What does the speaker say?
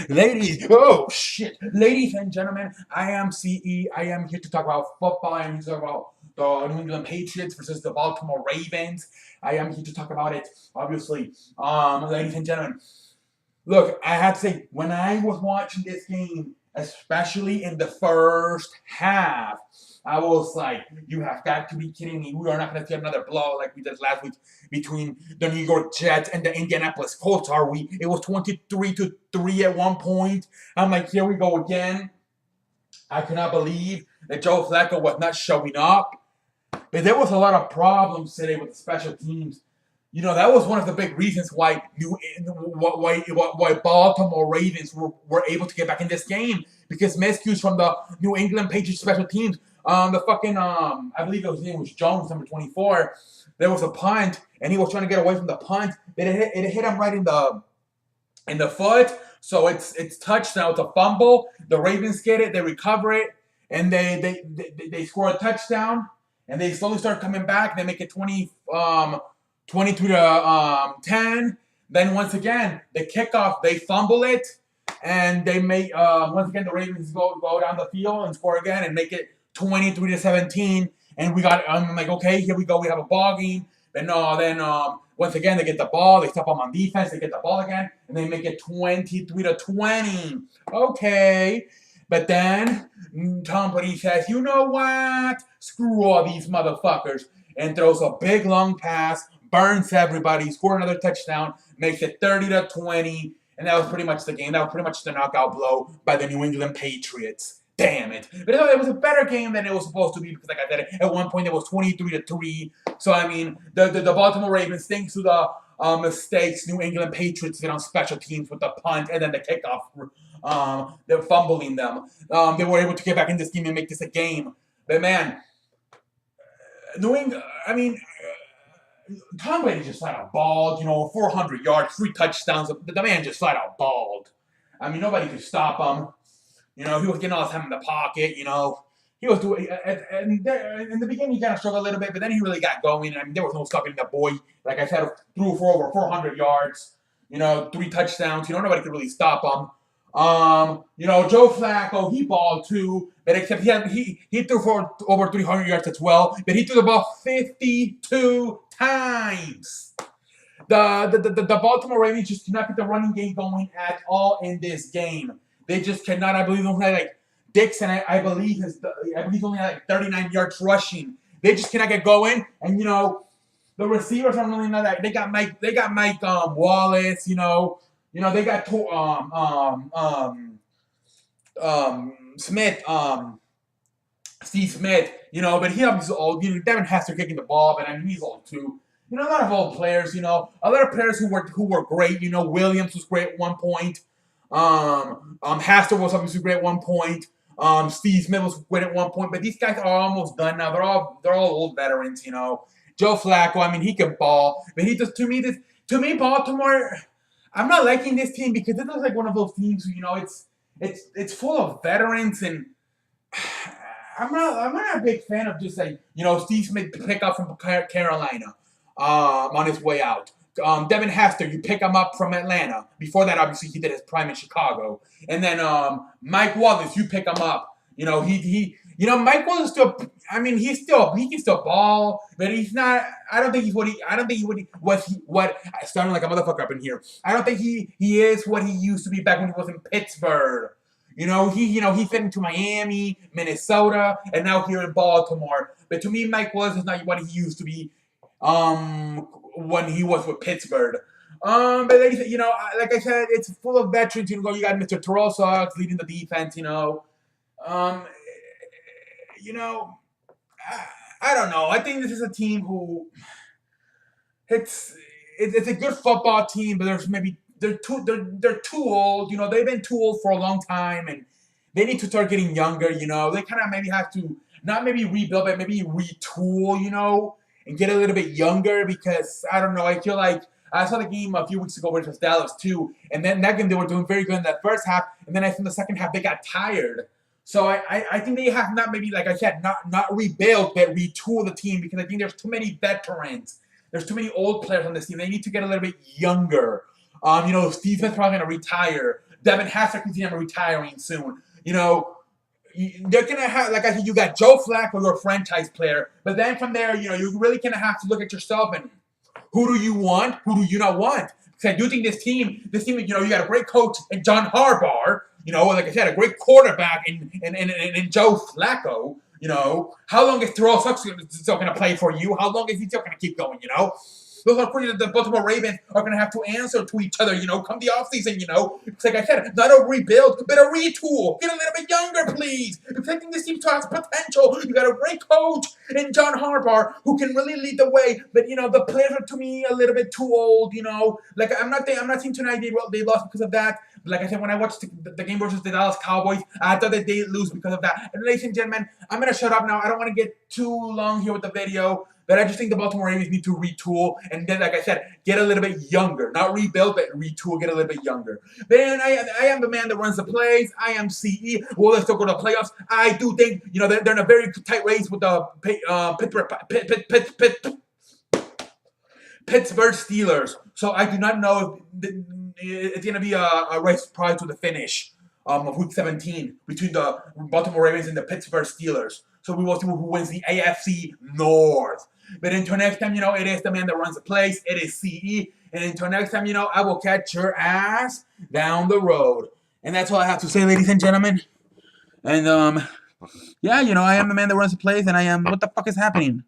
Ladies and gentlemen, I am CE. I am here to talk about football. I am here to talk about the New England Patriots versus the Baltimore Ravens. I am here to talk about it, obviously. Ladies and gentlemen, look, I have to say, when I was watching this game, especially in the first half, I was like, you have got to be kidding me. We are not going to see another blow like we did last week between the New York Jets and the Indianapolis Colts, are we? It was 23-3 at one point. I'm like, here we go again. I cannot believe that Joe Flacco was not showing up. But there was a lot of problems today with the special teams. That was one of the big reasons why Baltimore Ravens were able to get back in this game, because miscues from the New England Patriots special teams. I believe his name was Jones, number 24. There was a punt, and he was trying to get away from the punt. It hit him right in the foot. So it's touchdown. It's a fumble. The Ravens get it. They recover it, and they score a touchdown. And they slowly start coming back. They make it 22 to 10. Then once again, the kickoff, they fumble it, and they make once again the Ravens go down the field and score again and make it 23 to 17. And I'm like, okay, here we go. We have a ball game. Then once again they get the ball. They stop them on defense. They get the ball again, and they make it 23 to 20. Okay. But then Tom Brady says, you know what? Screw all these motherfuckers. And throws a big long pass, burns everybody, scored another touchdown, makes it 30 to 20. And that was pretty much the game. That was pretty much the knockout blow by the New England Patriots. Damn it. But it was a better game than it was supposed to be, because, like I said, at one point it was 23 to 3. So, I mean, the Baltimore Ravens, thanks to the mistakes New England Patriots did on special teams with the punt and then the kickoff, they're fumbling them. They were able to get back in this game and make this a game. But, man, New England, I mean, Tom Brady just flat out balled, 400 yards, 3 touchdowns. The man just flat out balled. I mean, nobody could stop him. He was getting all the time in the pocket, He was doing, in the beginning, he kind of struggled a little bit, but then he really got going. I mean, there was no stopping the boy. Like I said, threw for over 400 yards, 3 touchdowns. Nobody could really stop him. Joe Flacco, he balled too, but except he threw for over 300 yards as well, but he threw the ball 52 times. The Baltimore Ravens just cannot get the running game going at all in this game. They just cannot. I believe only like Dixon. I believe only had like 39 yards rushing. They just cannot get going, and the receivers are really not that. They got Mike Wallace. They got Smith, Steve Smith. But he obviously old. Devin Hester kicking the ball, but I mean he's old too. A lot of old players. A lot of players who were great. Williams was great at one point. Hester was obviously great at one point. Steve Smith was great at one point, but these guys are almost done now. They're all old veterans, Joe Flacco, I mean, he can ball, but he just to me, Baltimore. I'm not liking this team because it looks like one of those teams. It's full of veterans, and I'm not a big fan of just like Steve Smith pick up from Carolina, on his way out. Devin Hester, you pick him up from Atlanta. Before that, obviously, he did his prime in Chicago. And then Mike Wallace, you pick him up. Mike Wallace still. I mean, he can still ball, but he's not. I don't think he's what he. I don't think he what. Starting like a motherfucker up in here. I don't think he is what he used to be back when he was in Pittsburgh. He fit into Miami, Minnesota, and now here in Baltimore. But to me, Mike Wallace is not what he used to be. When he was with Pittsburgh. But like I said, it's full of veterans. You got Mr. Terrell Suggs leading the defense. I don't know. I think this is a team who it's a good football team, but they're too old. They've been too old for a long time, and they need to start getting younger. They kind of maybe have to not maybe rebuild, but maybe retool. And get a little bit younger, because I don't know. I feel like I saw the game a few weeks ago versus Dallas too, and then that game they were doing very good in that first half, and then I think the second half they got tired. So I think they have not maybe, like I said, not rebuild, but retool the team, because I think there's too many veterans. There's too many old players on this team. They need to get a little bit younger. Steve Smith's probably going to retire. Devin Hester retiring soon. You know, they're gonna have, like I said, you got Joe Flacco, your franchise player, but then from there, you know, you really gonna have to look at yourself and who do you want, who do you not want? Because I do think this team, you know, you got a great coach in John Harbaugh, you know, like I said, a great quarterback in Joe Flacco. You know, how long is Terrell Suggs still going to play for you? How long is he still going to keep going? You know, those are questions that the Baltimore Ravens are going to have to answer to each other, you know, come the offseason, you know. It's like I said, not a rebuild, but a retool. Get a little bit younger, please. Because I think this team still has potential. You got a great coach in John Harbaugh who can really lead the way. But, you know, the players are, to me, a little bit too old, you know. Like, I'm not saying tonight they lost because of that. But like I said, when I watched the game versus the Dallas Cowboys, I thought that they lose because of that. And ladies and gentlemen, I'm going to shut up now. I don't want to get too long here with the video. But I just think the Baltimore Ravens need to retool and then, like I said, get a little bit younger. Not rebuild, but retool, get a little bit younger. Then I am the man that runs the plays. I am CE. Will they still go to the playoffs? I do think, you know, they're in a very tight race with the Pittsburgh Steelers. So I do not know if it's going to be a race prior to the finish of Week 17 between the Baltimore Ravens and the Pittsburgh Steelers. So we will see who wins the AFC North. But until next time, you know, it is the man that runs the place. It is CE. And until next time, you know, I will catch your ass down the road. And that's all I have to say, ladies and gentlemen. And, yeah, you know, I am the man that runs the place, and I am... What the fuck is happening?